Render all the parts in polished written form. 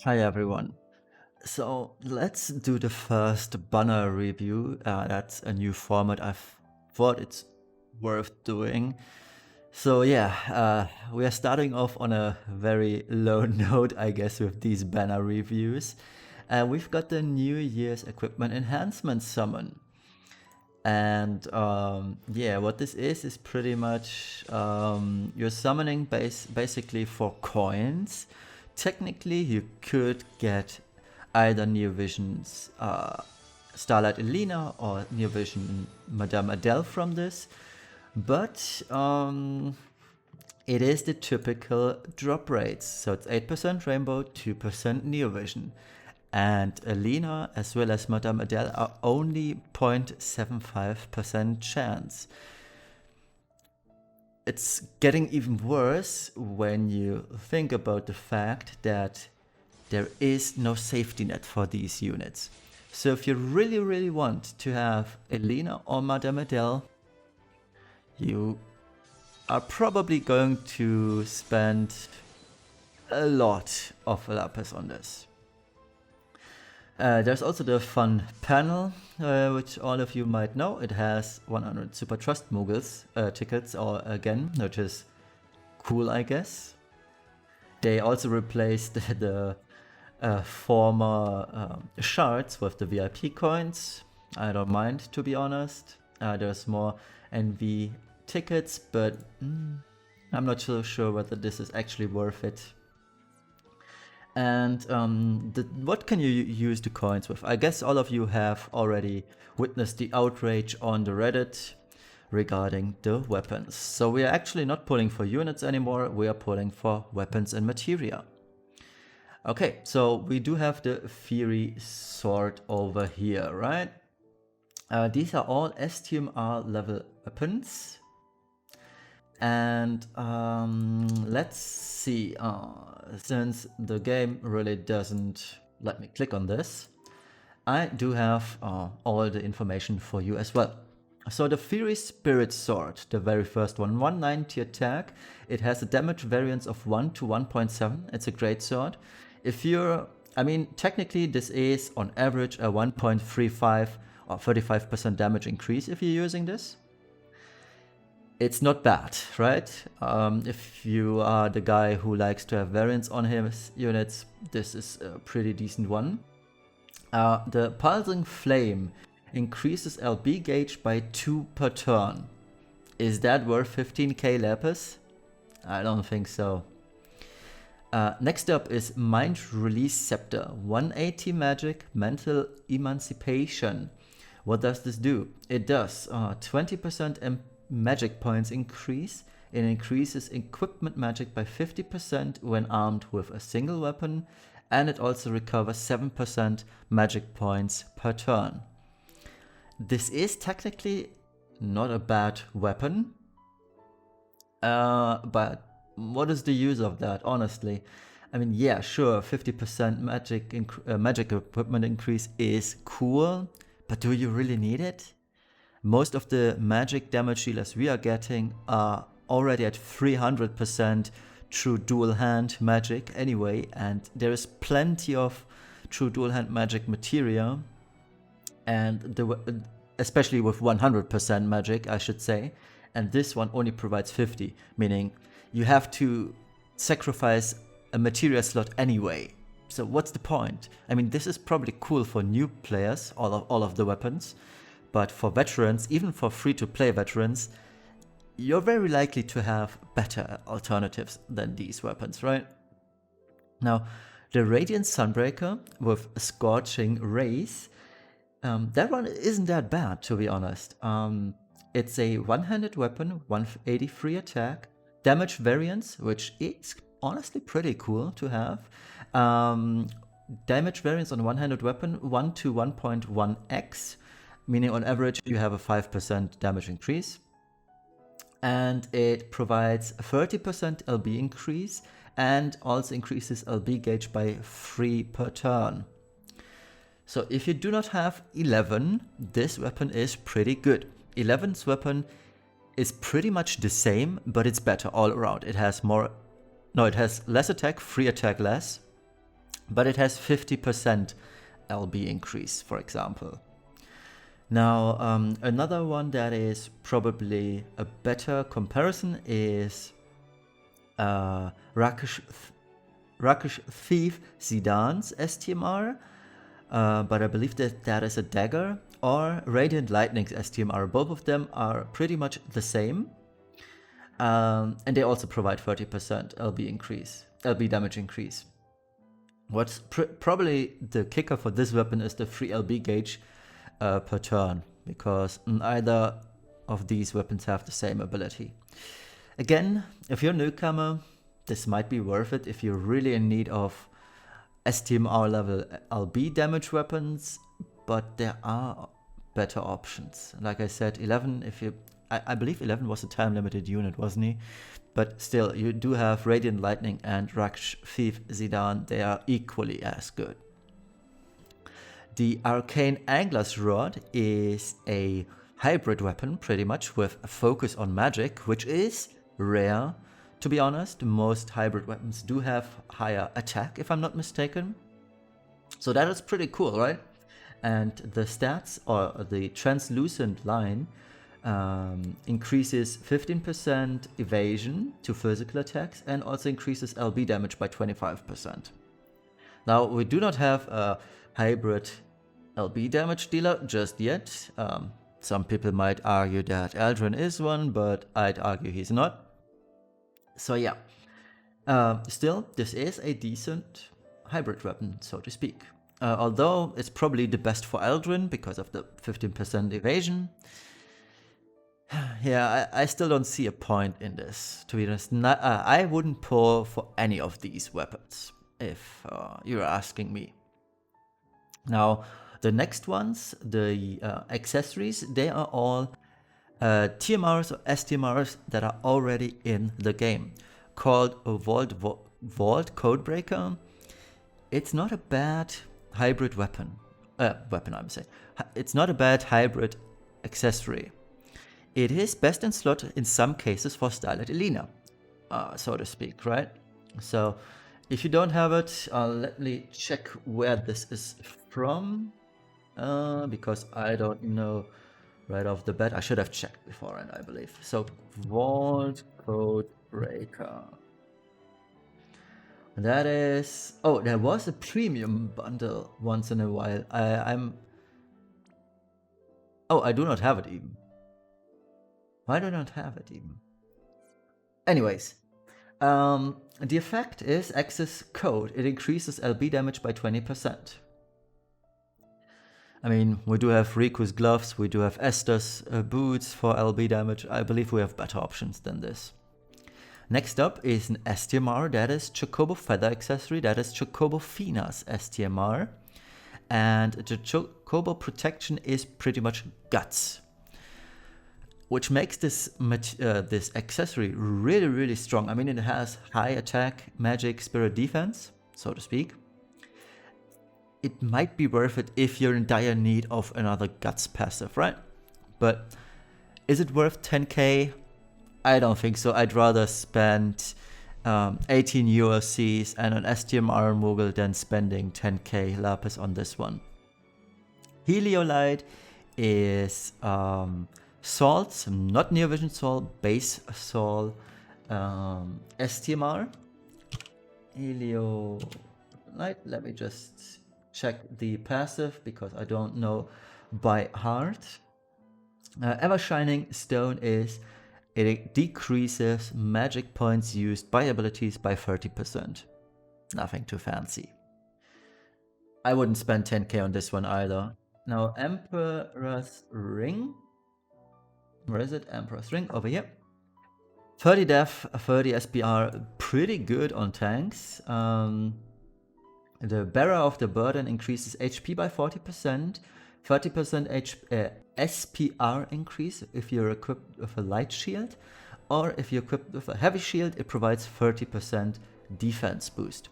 Hi everyone. So let's do the first banner review. That's a new format. I've thought it's worth doing. So yeah, we are starting off on a very low note, I guess, with these banner reviews. We've got the New Year's Equipment Enhancement Summon. And yeah, what this is pretty much you're summoning basically for coins. Technically, you could get either Neo Vision's Starlight Elena or Neo Vision Madame Adele from this, but it is the typical drop rates. So it's 8% Rainbow, 2% Neo Vision. And Elena as well as Madame Adele are only 0.75% chance. It's getting even worse when you think about the fact that there is no safety net for these units. So if you really want to have Elena or Madame Adele, you are probably going to spend a lot of lapis on this. There's also the fun panel, which all of you might know. It has 100 Super Trust Moguls tickets, or again, which is cool, I guess. They also replaced the former shards with the VIP coins. I don't mind, to be honest. There's more NV tickets, but I'm not so sure whether this is actually worth it. And what can you use the coins with? I guess all of you have already witnessed the outrage on the Reddit regarding the weapons. So we are actually not pulling for units anymore, we are pulling for weapons and materia. Okay, so we do have the Fury Sword over here, right? These are all STMR level weapons. And let's see, since the game really doesn't let me click on this, I do have all the information for you as well. So the Fury Spirit Sword, the very first one, 190 attack, it has a damage variance of 1 to 1.7, it's a great sword. If you're, I mean, technically this is on average a 1.35 or 35% damage increase if you're using this. It's not bad, right? If you are the guy who likes to have variants on his units, this is a pretty decent one. The Pulsing Flame increases LB gauge by 2 per turn. Is that worth 15k lapis? I don't think so. Next up is Mind Release Scepter, 180 magic, mental emancipation. What does this do? It does 20% magic points increase. It increases equipment magic by 50% when armed with a single weapon, and it also recovers 7% magic points per turn. This is technically not a bad weapon, but what is the use of that, honestly? I mean, yeah, sure, 50% magic equipment increase is cool, but do you really need it? Most of the magic damage dealers we are getting are already at 300% true dual hand magic anyway, and there is plenty of true dual hand magic materia, and especially with 100% magic, I should say, and this one only provides 50, meaning you have to sacrifice a materia slot anyway. So what's the point? I mean, this is probably cool for new players, all of the weapons, but for veterans, even for free-to-play veterans, you're very likely to have better alternatives than these weapons, right? Now, the Radiant Sunbreaker with Scorching Rays, that one isn't that bad, to be honest. It's a one-handed weapon, 183 attack, damage variance, which is honestly pretty cool to have. Damage variance on one-handed weapon, 1 to 1.1x, meaning on average you have a 5% damage increase. And it provides a 30% LB increase and also increases LB gauge by 3 per turn. So if you do not have 11, this weapon is pretty good. 11's weapon is pretty much the same, but it's better all around. It has less attack, free attack less, but it has 50% LB increase, for example. Now, another one that is probably a better comparison is Rakesh Thief Zidane's STMR, but I believe that is a dagger, or Radiant Lightning's STMR. Both of them are pretty much the same, and they also provide 30% LB damage increase. What's probably the kicker for this weapon is the free LB gauge per turn, because neither of these weapons have the same ability. Again, if you're a newcomer, this might be worth it if you're really in need of STMR level LB damage weapons, but there are better options. Like I said, 11, I believe 11 was a time limited unit, wasn't he? But still, you do have Radiant Lightning and Rakesh Thief Zidane. They are equally as good. The Arcane Angler's Rod is a hybrid weapon, pretty much, with a focus on magic, which is rare. To be honest, most hybrid weapons do have higher attack, if I'm not mistaken. So that is pretty cool, right? And the stats, or the translucent line, increases 15% evasion to physical attacks and also increases LB damage by 25%. Now, we do not have a hybrid LB damage dealer just yet. Some people might argue that Aldrin is one, but I'd argue he's not. So yeah, still, this is a decent hybrid weapon, so to speak. Although it's probably the best for Aldrin because of the 15% evasion. Yeah, I still don't see a point in this, to be honest. I wouldn't pour for any of these weapons, if you're asking me. Now, the next ones, the accessories, they are all TMRs or STMRs that are already in the game, called a Vault Codebreaker. It's not a bad hybrid weapon. I'm saying. It's not a bad hybrid accessory. It is best in slot in some cases for Starlight Elena, so to speak, right? So if you don't have it, let me check where this is from, because I don't know right off the bat. I should have checked beforehand, I believe. So Vault Codebreaker. That is... Oh, there was a premium bundle once in a while. I do not have it even. Why do I not have it even? Anyways, the effect is access code. It increases LB damage by 20%. I mean, we do have Riku's gloves, we do have Esther's boots for LB damage. I believe we have better options than this. Next up is an STMR, that is Chocobo Feather Accessory, that is Chocobo Fina's STMR. And the Chocobo Protection is pretty much guts, which makes this accessory really, really strong. I mean, it has high attack, magic, spirit defense, so to speak. It might be worth it if you're in dire need of another guts passive, right? But is it worth 10k? I don't think so. I'd rather spend 18 USCs and an STMR removal than spending 10k lapis on this one. Heliolite is Salt's, not Near Vision Salt, base Salt STMR. Heliolite, let me just check the passive because I don't know by heart. Ever Shining Stone is... It decreases magic points used by abilities by 30%. Nothing too fancy. I wouldn't spend 10k on this one either. Now, Emperor's Ring. Where is it? Emperor's Ring, over here. 30 def, 30 SPR, pretty good on tanks. The Bearer of the Burden increases HP by 40%. 30% SPR increase if you're equipped with a light shield, or if you're equipped with a heavy shield, it provides 30% defense boost.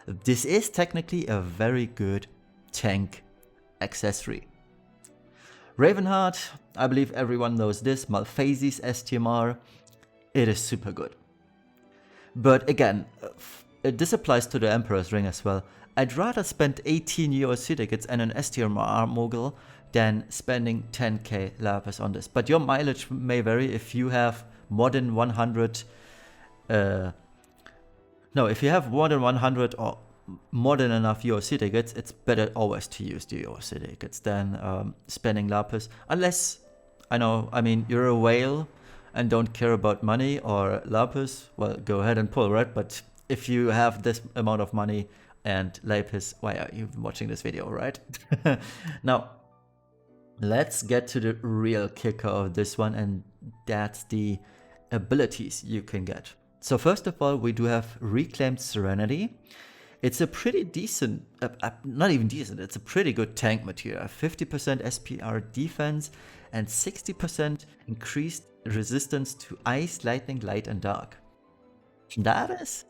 This is technically a very good tank accessory. Ravenheart, I believe everyone knows this, Malphase's STMR, it is super good. But again, this applies to the Emperor's Ring as well. I'd rather spend 18 USC tickets and an STMR mogul than spending 10k lapis on this. But your mileage may vary. If you have more than 100, if you have more than 100 or more than enough USC tickets, it's better always to use the USC tickets than spending lapis. Unless, you're a whale and don't care about money or lapis, well, go ahead and pull, right? But if you have this amount of money and lapis, why are you watching this video, right? Now, let's get to the real kicker of this one, and that's the abilities you can get. So first of all, we do have Reclaimed Serenity. It's a pretty decent, not even decent, it's a pretty good tank material. 50% SPR defense and 60% increased resistance to ice, lightning, light, and dark. That is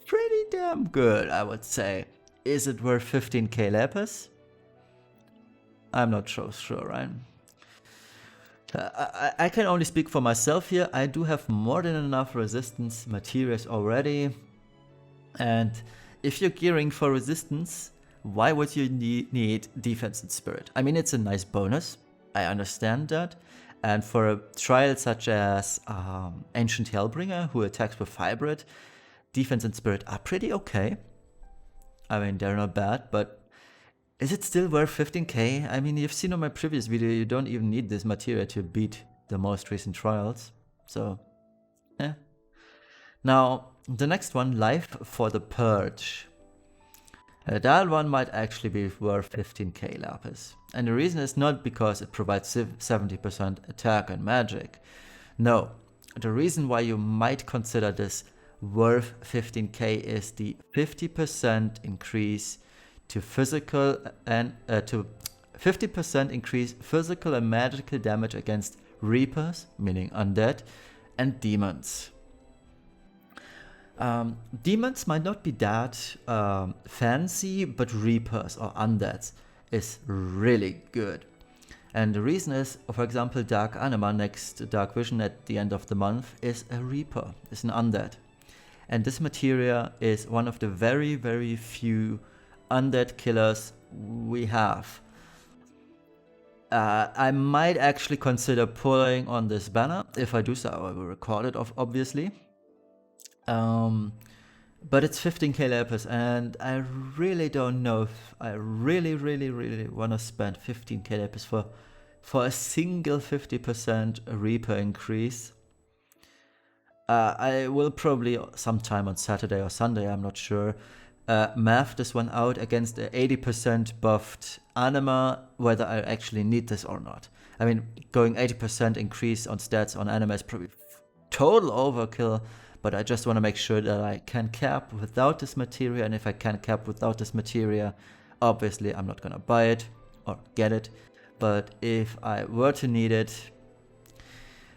pretty damn good, I would say. Is it worth 15k lapis? I'm not so sure, right? I can only speak for myself here. I do have more than enough resistance materials already. And if you're gearing for resistance, why would you need defense and spirit? I mean, it's a nice bonus. I understand that. And for a trial such as Ancient Hellbringer, who attacks with Hybrid, defense and spirit are pretty okay. I mean, they're not bad, but is it still worth 15k? I mean, you've seen on my previous video, you don't even need this material to beat the most recent trials. So, yeah. Now, the next one, Life for the Purge. That one might actually be worth 15k lapis. And the reason is not because it provides 70% attack and magic. No, the reason why you might consider this worth 15k is the 50% increase to physical and to 50% increase physical and magical damage against Reapers, meaning undead, and demons. Demons might not be that fancy, but Reapers or undeads is really good. And the reason is, for example, Dark Anima next Dark Vision at the end of the month is a Reaper, is an undead. And this materia is one of the very, very few undead killers we have. I might actually consider pulling on this banner. If I do so, I will record it obviously. But it's 15k lapis, and I really don't know if I really want to spend 15k lapis for a single 50% Reaper increase. I will probably sometime on Saturday or Sunday, I'm not sure, math this one out against the 80% buffed Anima, whether I actually need this or not. I mean, going 80% increase on stats on Anima is probably total overkill, but I just want to make sure that I can cap without this materia, and if I can cap without this materia, obviously I'm not gonna buy it or get it, but if I were to need it,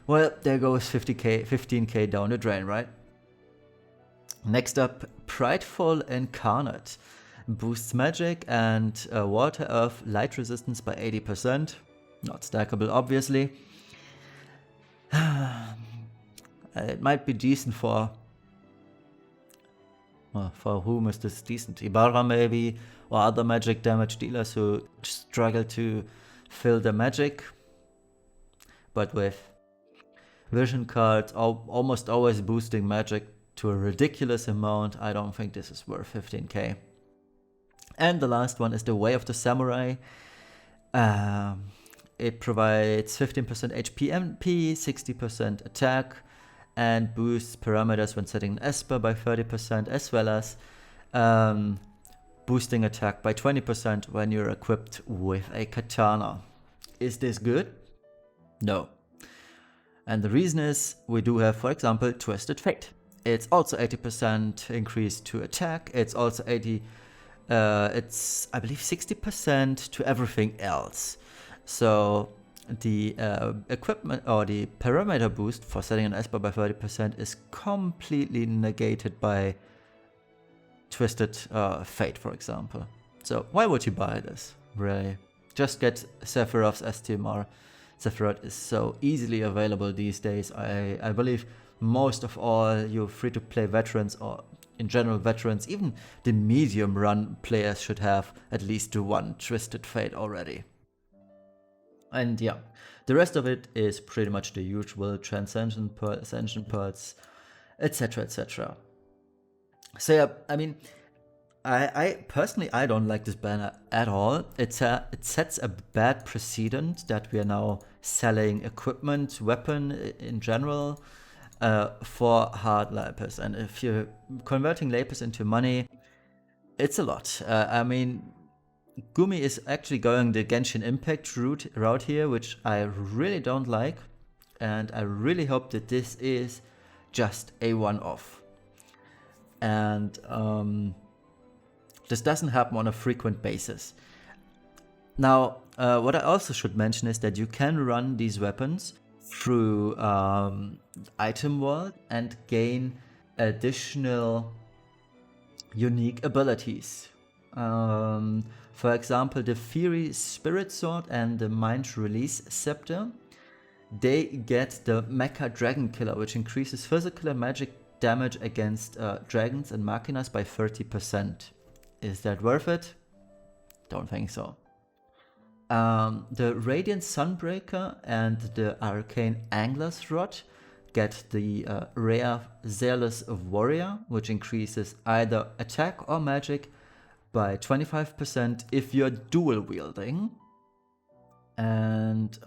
well, there goes 15k down the drain, right? Next up, Prideful Incarnate. Boosts magic and water, earth, light resistance by 80%. Not stackable, obviously. It might be decent for whom is this decent? Ibarra maybe, or other magic damage dealers who struggle to fill the magic. But with vision cards almost always boosting magic to a ridiculous amount, I don't think this is worth 15k. And the last one is the Way of the Samurai. It provides 15% HP MP, 60% attack, and boosts parameters when setting an Esper by 30%, as well as boosting attack by 20% when you're equipped with a katana. Is this good? No. And the reason is, we do have, for example, Twisted Fate. It's also 80% increase to attack. It's also it's, I believe, 60% to everything else. So the equipment or the parameter boost for setting an Esper by 30% is completely negated by Twisted Fate, for example. So why would you buy this, really? Just get Sephiroth's STMR. Sephiroth is so easily available these days. I believe most of all you free-to-play veterans or in general, veterans, even the medium run players should have at least one Twisted Fate already. And yeah, the rest of it is pretty much the usual Transcendent Pearls, Ascension Pearls, etc, etc. So yeah, I mean, I personally, I don't like this banner at all. It sets a bad precedent that we are now selling equipment, weapon in general, for hard lapis. And if you're converting lapis into money, it's a lot. I mean, Gumi is actually going the Genshin Impact route here, which I really don't like. And I really hope that this is just a one-off. And this doesn't happen on a frequent basis. Now, what I also should mention is that you can run these weapons through item world and gain additional unique abilities. For example, the Fury Spirit Sword and the Mind Release Scepter, they get the Mecha Dragon Killer, which increases physical and magic damage against dragons and machinas by 30%. Is that worth it? Don't think so. The Radiant Sunbreaker and the Arcane Angler's Rod get the rare Zealous Warrior, which increases either attack or magic by 25% if you're dual wielding. And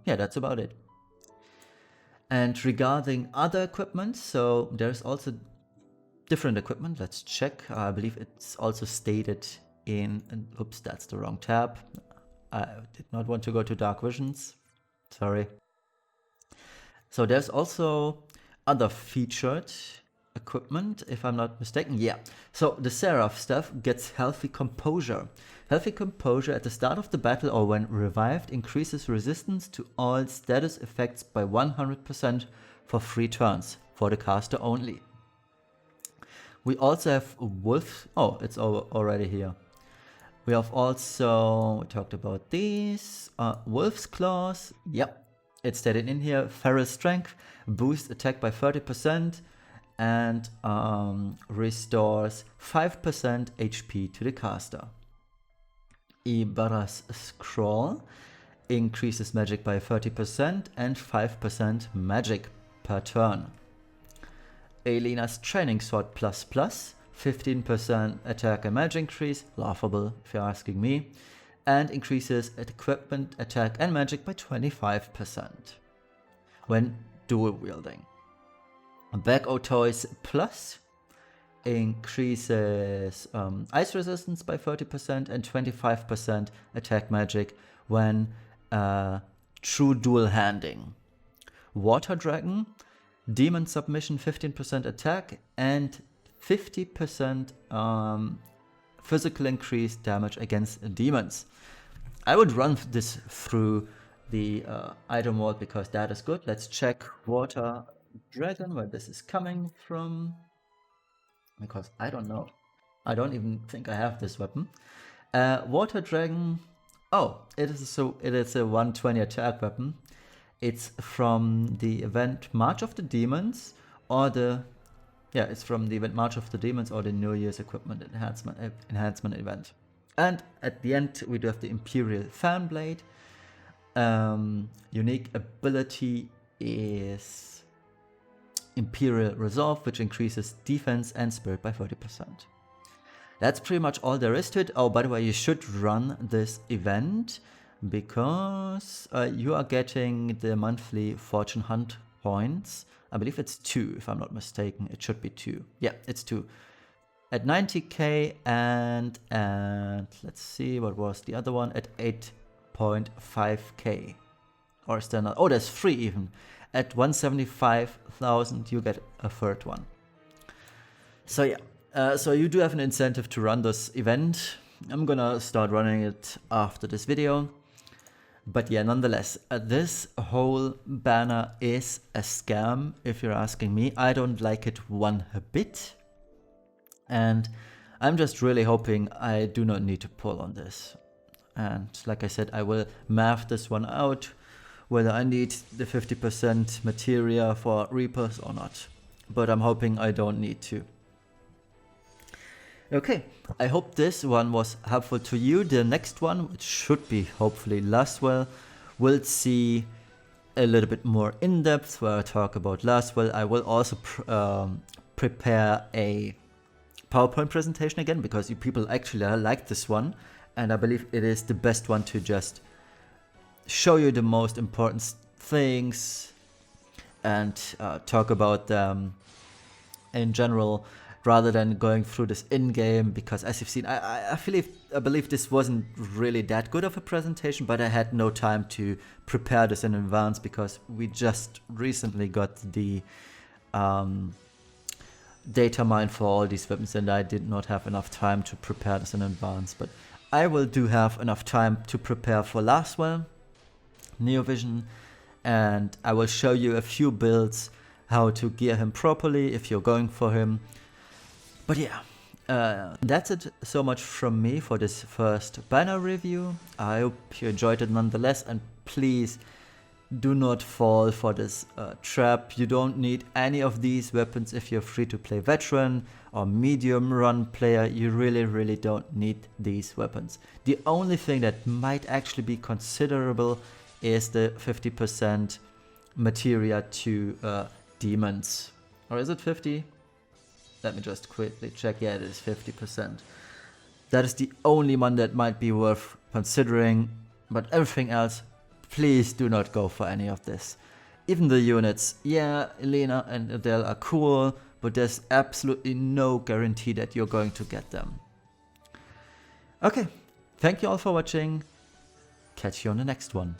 yeah, that's about it. And regarding other equipment, so there's also different equipment. Let's check. I believe it's also stated in, oops, that's the wrong tab. I did not want to go to Dark Visions. Sorry. So there's also other featured equipment, if I'm not mistaken. Yeah. So the Seraph stuff gets Healthy Composure. Healthy Composure at the start of the battle or when revived increases resistance to all status effects by 100% for 3 turns, for the caster only. We also have Wolf. Oh, it's already here. We have also, we talked about these. Wolf's Claws. Yep, it's stated in here. Feral Strength, boosts attack by 30% and restores 5% HP to the caster. Ibarra's Scroll increases magic by 30% and 5% magic per turn. Elena's Training Sword Plus Plus, 15% attack and magic increase, laughable if you're asking me, and increases equipment, attack and magic by 25% when dual wielding. Bag O' Toys Plus increases ice resistance by 30% and 25% attack magic when true dual handing. Water Dragon, Demon Submission, 15% attack and 50% physical increase damage against demons. I would run this through the item world because that is good. Let's check Water Dragon, where this is coming from, because I don't know. I don't even think I have this weapon. Water Dragon, oh, it is a 120 attack weapon. It's from the event March of the Demons or the, yeah, it's from the event March of the Demons or the New Year's Equipment Enhancement event. And at the end we do have the Imperial Fanblade. Unique ability is Imperial Resolve, which increases defense and spirit by 30%. That's pretty much all there is to it. Oh, by the way, you should run this event because you are getting the monthly Fortune Hunt points. I believe it's 2, if I'm not mistaken. It should be 2. Yeah, it's 2. At 90k and let's see, what was the other one? At 8.5k. Or is there not? Oh, there's 3 even. At 175,000 you get a third one. So yeah, so you do have an incentive to run this event. I'm gonna start running it after this video. But yeah, nonetheless, this whole banner is a scam, if you're asking me. I don't like it one bit. And I'm just really hoping I do not need to pull on this. And like I said, I will math this one out, whether I need the 50% materia for Reapers or not. But I'm hoping I don't need to. Okay, I hope this one was helpful to you. The next one, which should be hopefully Lasswell, we'll see a little bit more in depth where I talk about Lasswell. I will also prepare a PowerPoint presentation again, because you people actually like this one, and I believe it is the best one to just show you the most important things and talk about them in general, rather than going through this in-game, because as you've seen, I believe this wasn't really that good of a presentation, but I had no time to prepare this in advance because we just recently got the data mine for all these weapons and I did not have enough time to prepare this in advance. But I will have enough time to prepare for Lasswell, Neovision, and I will show you a few builds, how to gear him properly if you're going for him. But yeah, that's it so much from me for this first banner review. I hope you enjoyed it nonetheless, and please do not fall for this trap. You don't need any of these weapons if you're free to play veteran or medium run player. You really don't need these weapons. The only thing that might actually be considerable is the 50% materia to demons. Or is it 50? Let me just quickly check. Yeah, it is 50%. That is the only one that might be worth considering, but everything else, please do not go for any of this. Even the units, yeah, Elena and Adele are cool, but there's absolutely no guarantee that you're going to get them. Okay, thank you all for watching. Catch you on the next one.